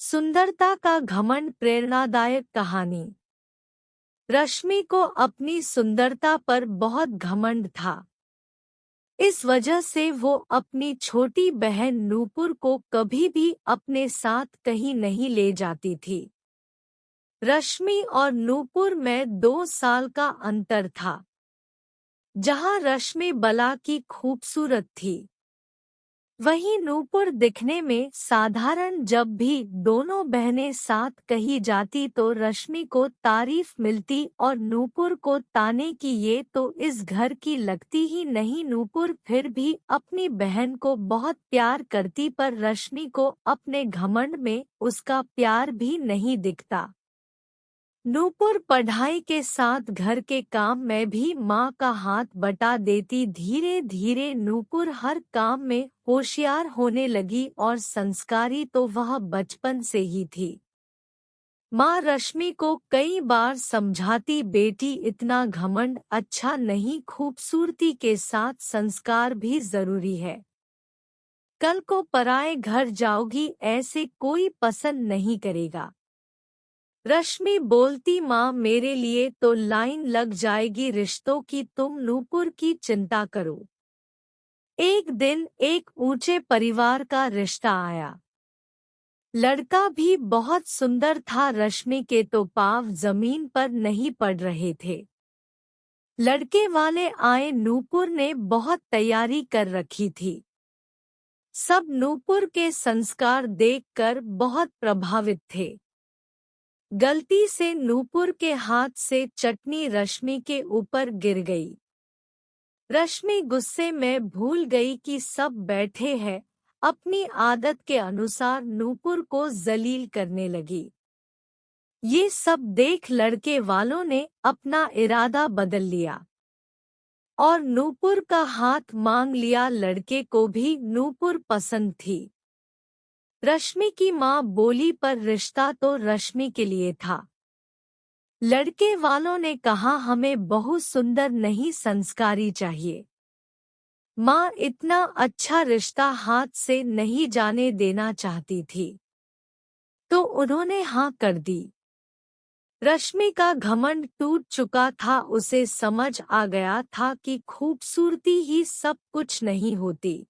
सुंदरता का घमंड प्रेरणादायक कहानी। रश्मि को अपनी सुंदरता पर बहुत घमंड था। इस वजह से वो अपनी छोटी बहन नूपुर को कभी भी अपने साथ कहीं नहीं ले जाती थी। रश्मि और नूपुर में 2 साल का अंतर था। जहां रश्मि बला की खूबसूरत थी, वहीं नूपुर दिखने में साधारण। जब भी दोनों बहनें साथ कहीं जाती तो रश्मि को तारीफ मिलती और नूपुर को ताने की ये तो इस घर की लगती ही नहीं। नूपुर फिर भी अपनी बहन को बहुत प्यार करती, पर रश्मि को अपने घमंड में उसका प्यार भी नहीं दिखता। नूपुर पढ़ाई के साथ घर के काम में भी माँ का हाथ बटा देती। धीरे धीरे नूपुर हर काम में होशियार होने लगी और संस्कारी तो वह बचपन से ही थी। माँ रश्मि को कई बार समझाती, बेटी इतना घमंड अच्छा नहीं, खूबसूरती के साथ संस्कार भी जरूरी है। कल को पराए घर जाओगी, ऐसे कोई पसंद नहीं करेगा। रश्मि बोलती, माँ मेरे लिए तो लाइन लग जाएगी रिश्तों की, तुम नूपुर की चिंता करो। एक दिन एक ऊंचे परिवार का रिश्ता आया। लड़का भी बहुत सुंदर था। रश्मि के तो पाँव जमीन पर नहीं पड़ रहे थे। लड़के वाले आए, नूपुर ने बहुत तैयारी कर रखी थी। सब नूपुर के संस्कार देखकर बहुत प्रभावित थे। गलती से नूपुर के हाथ से चटनी रश्मि के ऊपर गिर गई। रश्मि गुस्से में भूल गई कि सब बैठे हैं। अपनी आदत के अनुसार नूपुर को जलील करने लगी। ये सब देख लड़के वालों ने अपना इरादा बदल लिया और नूपुर का हाथ मांग लिया। लड़के को भी नूपुर पसंद थी। रश्मि की माँ बोली, पर रिश्ता तो रश्मि के लिए था। लड़के वालों ने कहा, हमें बहू सुंदर नहीं संस्कारी चाहिए। माँ इतना अच्छा रिश्ता हाथ से नहीं जाने देना चाहती थी, तो उन्होंने हाँ कर दी। रश्मि का घमंड टूट चुका था। उसे समझ आ गया था कि खूबसूरती ही सब कुछ नहीं होती।